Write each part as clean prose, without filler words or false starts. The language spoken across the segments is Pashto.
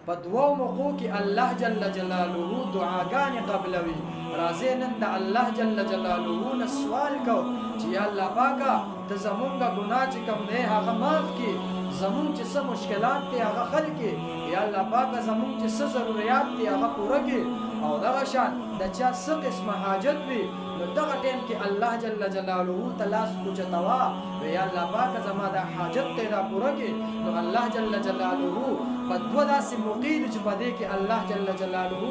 په دوو موقعو کې الله جل جلاله دعاګانې قبلوي. راځئ نن د الله جل جلاله نه سوال کو چې یا الله پاکه ته زمونږ ګناه چې کوم دی هغه معاف کړي، زمونږ چې څه مشکلات دي هغه حل کړي. یا الله پاکه زمونږ چې څه ضرورت دي هغه پوره کړي. او دغه شان د چا څه قسمه حاجت وي نو دغه ټیم کې الله جل جلاله ته لاس اوچتوه، یا الله پاکه زما دا حاجت دی را پوره کړي. نو الله جل جلاله په دوه داسې موقع دي چې په دې کې الله جل جلاله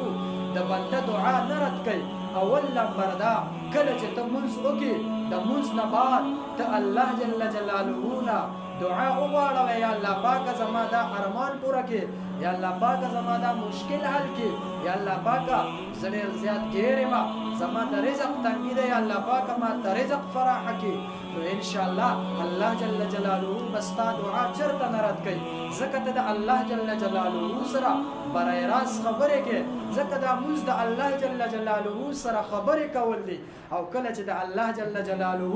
د بنده دعا نه رد کوي. اول نمبر دا کله چې ته مونځ وکړې د مونځ نه بعد ته الله جل جلاله نه دعا وغواړه، یا الله پاکه زما دا ارمان پوره کړي، یا الله پاکه زما دا مشکل حل کړي، یا الله پاکه زه ډېر زیات ګیر یم، زما د رزق تنګي دی، یا الله پاکه ما ته رزق فراخ کړي. نو انشاءالله الله جل جلاله به ستا دعا چېرته نه رد کوي، ځکه ته د الله جل جلاله سره برای راست خبرې کوې، ځکه دا مونځ د الله جل جلاله سره خبرې کول دي. او کله چې د الله جل جلاله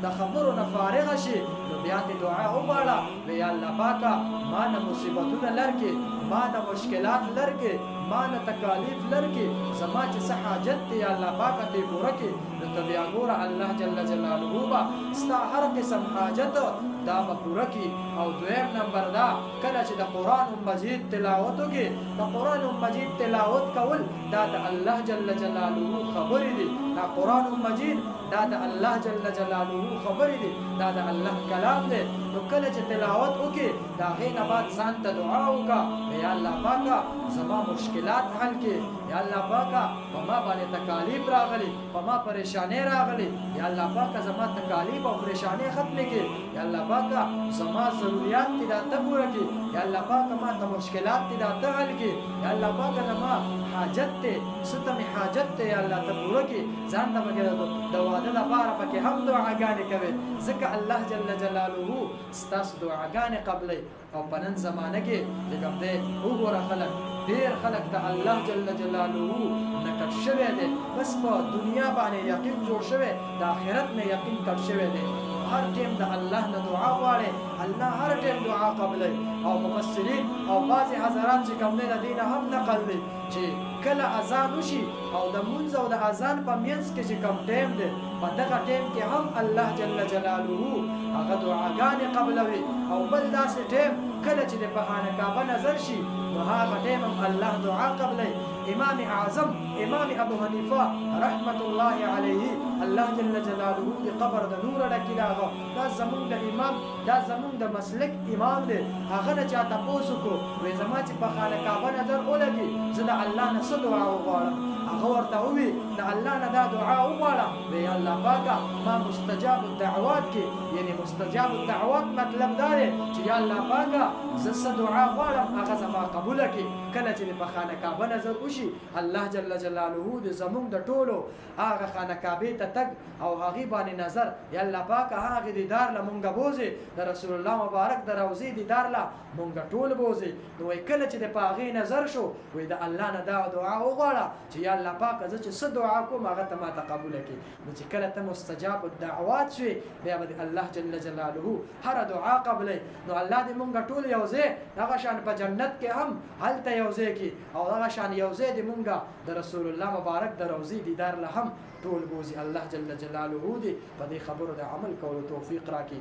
د خبرو نه فارغه شي نو بیا دې دعا وغواړه، یا الله پاکه ما نه مصیبتونه لرې، ما نه مشکلات لرې، ما نه تکالیف لرې، زما چې څه حاجت دی یا الله پاکه ته پوره کړي. نو ته بیا ګوره الله جل جلاله به ستا هر قسم حاجت دا به پوره کړي. او دویم نمبر دا کله چې د قرآن مجید تلاوت وکړې، د قرآن مجید تلاوت کول دا د الله جل جلاله خبرې دي. دا قرآن مجید دا د الله جل جلاله خبرې دي، دا د الله کلام دی. نو کله چې تلاوت وکړې د هغې نه بعد ځان ته دعا وکړه، یا الله پاکه زما مشکلات حل کړي، یا الله پاکه په ما باندې تکالیف راغلي، په ما پریشانۍ راغلي، یا الله پاکه زما تکالیف او پریشانۍ ختمې کړي، یا الله پاکه زما ضروریات دي دا ته پوره کړي، یا الله پاکه ما ته مشکلات دي دا ته حل کړي، یا الله پاکه زما حاجت دی څه ته مې حاجت دی یا الله ته پوره کړي. ځان ته به د واده لپاره پکې هم دعاګانې کوي، ځکه الله جل جلاله ستاسو دعاګانې قبلوي. او په نن زمانه کې چې کوم دی وګوره خلک ډېر خلک د الله جل جلاله نه کټ شوی دی، بس په دنیا باندې یقین جوړ شوی، د آخرت نه یقین کټ شوی دی. هر ټیم د الله نه دعا غواړي، الله هر ټیم دعا قبلوي. او مفسرین او بعضې حضرات چې کوم دی د دې نه هم نقل دی چې کله اذان وشي او د مونځ او د اذان په منځ کې چې کوم ټیم دی په دغه ټیم کې هم الله جل جلاله هغه دعاګانې قبلوي. او بل داسې ټیم کله چې د په خانه کعبه نظر شي نو هغه ټیم هم الله دعا قبلوي. امام اعظم امام ابو حنیفه رحمت الله علیه الله جل جلاله د قبر د نور ډکې راغه، دا زمونږ د امام دا زمونږ د مسلک امام دی. هغه نه چا تپوس وکړو وایي زما چې په خانه کعبه نظر ولګي زه د الله نه څه دعا وغواړم؟ هغه ورته ووي د الله نه دا دعا وغواړه، وایي الله پاکه ما مستجاب الدعوات کې، یعنی مستجاب الدعوات مطلب دا دی چې یا الله پاکه زه څه دعا غواړم هغه زما قبوله کړي. کله چې په خانه کعبه نظر وشي الله جل جلاله د زمونږ د ټولو هغه خانه کعبې ته تګ او هغې باندې نظر، یا الله پاکه هغې دیدار له مونږه بوځې، د رسول الله مبارک د روضې دیدار له مونږه ټول بوځې. نو وایي کله چې د په هغې نظر شو وایي د الله نه دا دعا وغواړه چې یا الله پاکه زه چې څه دعا کوم هغه ته ماته قبوله کړي. نو چې کله ته مستجاب الدعوات شوې بیا به الله جل جلاله هره دعا قبلوي. نو الله دې مونږ ټول یو ځای دغه شان په جنت کې هم هلته یو ځای کړي، او دغه شان یو ځای دې مونږ د رسول الله مبارک د روضې دیدار له هم ټول بوځي. الله جل جلاله دې په دې خبرو د عمل کولو توفیق راکړي.